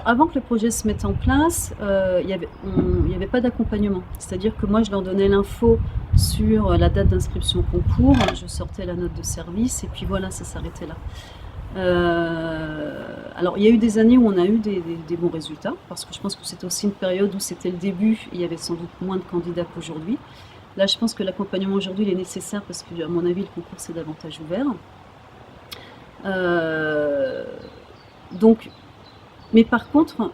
avant que le projet se mette en place, il n'y avait pas d'accompagnement. C'est-à-dire que moi, je leur donnais l'info sur la date d'inscription au concours, je sortais la note de service, et puis voilà, ça s'arrêtait là. Alors, il y a eu des années où on a eu des bons résultats, parce que je pense que c'était aussi une période où c'était le début, et il y avait sans doute moins de candidats qu'aujourd'hui. Là, je pense que l'accompagnement aujourd'hui, il est nécessaire, parce que, à mon avis, le concours s'est davantage ouvert. Donc, mais par contre,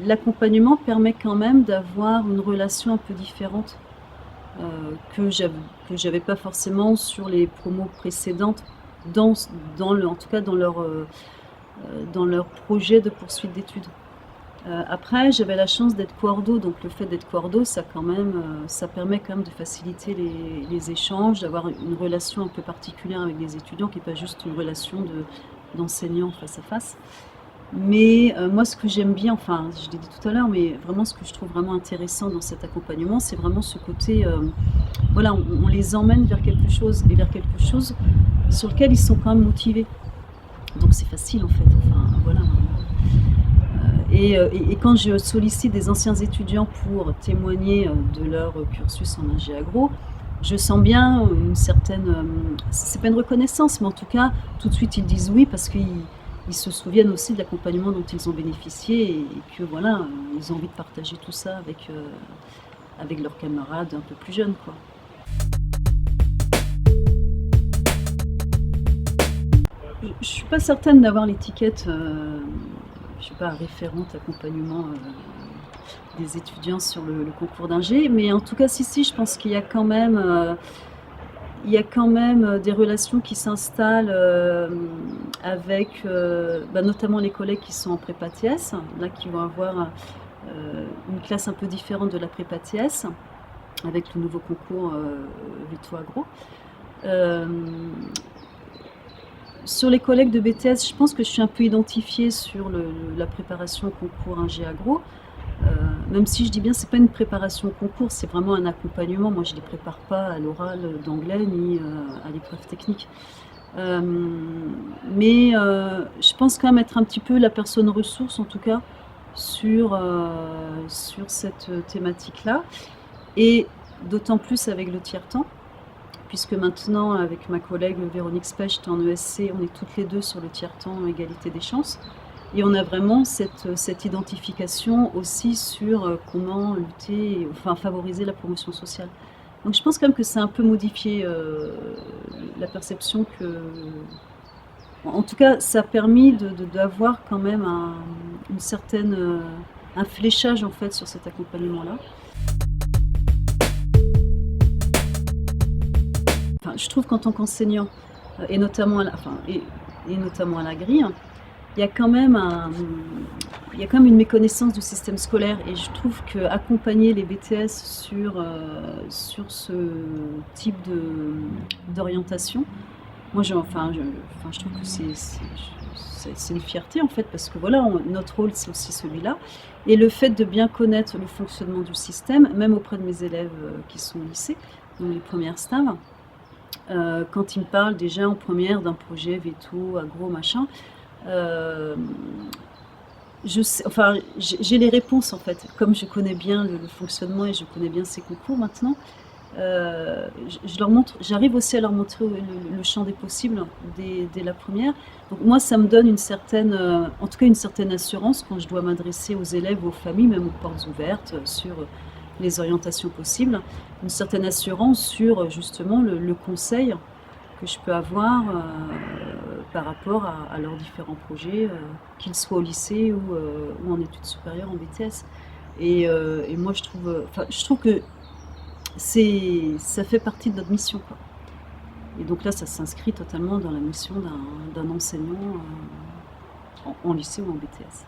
l'accompagnement permet quand même d'avoir une relation un peu différente que j'avais pas forcément sur les promos précédentes, en tout cas dans leur projet de poursuite d'études. Après, j'avais la chance d'être coordo, donc le fait d'être coordo, ça permet quand même de faciliter les échanges, d'avoir une relation un peu particulière avec les étudiants, qui n'est pas juste une relation d'enseignant face à face. Mais moi, ce que j'aime bien, enfin, je l'ai dit tout à l'heure, mais vraiment ce que je trouve vraiment intéressant dans cet accompagnement, c'est vraiment ce côté, voilà, on les emmène vers quelque chose, et vers quelque chose sur lequel ils sont quand même motivés. Donc c'est facile en fait, enfin, voilà. Et quand je sollicite des anciens étudiants pour témoigner de leur cursus en ingé agro, je sens bien une certaine, c'est pas une reconnaissance, mais en tout cas, tout de suite ils disent oui, parce qu'ils se souviennent aussi de l'accompagnement dont ils ont bénéficié, et que voilà, ils ont envie de partager tout ça avec leurs camarades un peu plus jeunes, quoi. Je suis pas certaine d'avoir l'étiquette, je sais pas, référente accompagnement des étudiants sur le concours d'ingé, mais en tout cas, si, je pense qu'il y a quand même, des relations qui s'installent avec notamment les collègues qui sont en prépa TS, là qui vont avoir une classe un peu différente de la prépa TS, avec le nouveau concours Veto Agro. Sur les collègues de BTS, je pense que je suis un peu identifiée sur la préparation au concours ingé agro. Même si je dis bien, c'est pas une préparation au concours, c'est vraiment un accompagnement. Moi, je les prépare pas à l'oral d'anglais ni à l'épreuve technique. Mais je pense quand même être un petit peu la personne ressource, en tout cas, sur cette thématique-là. Et d'autant plus avec le tiers-temps, puisque maintenant, avec ma collègue Véronique Specht en ESC, on est toutes les deux sur le tiers-temps égalité des chances. Et on a vraiment cette identification aussi sur comment lutter, enfin favoriser la promotion sociale. Donc je pense quand même que c'est un peu modifié la perception que... En tout cas, ça a permis d'avoir quand même un fléchage en fait sur cet accompagnement-là. Enfin, je trouve qu'en tant qu'enseignant, et notamment à la grille, il y a quand même une méconnaissance du système scolaire, et je trouve qu'accompagner les BTS sur ce type d'orientation, moi je trouve que c'est une fierté en fait, parce que voilà, notre rôle c'est aussi celui-là, et le fait de bien connaître le fonctionnement du système, même auprès de mes élèves qui sont au lycée, dans les premières stages, quand ils me parlent déjà en première d'un projet veto, agro, machin, j'ai les réponses en fait. Comme je connais bien le fonctionnement et je connais bien ces concours maintenant, j'arrive aussi à leur montrer le champ des possibles dès la première. Donc moi, ça me donne en tout cas une certaine assurance quand je dois m'adresser aux élèves, aux familles, même aux portes ouvertes sur les orientations possibles, une certaine assurance sur justement le conseil que je peux avoir par rapport à leurs différents projets, qu'ils soient au lycée ou en études supérieures en BTS. Et moi, je trouve que ça fait partie de notre mission, quoi. Et donc là, ça s'inscrit totalement dans la mission d'un enseignant en lycée ou en BTS.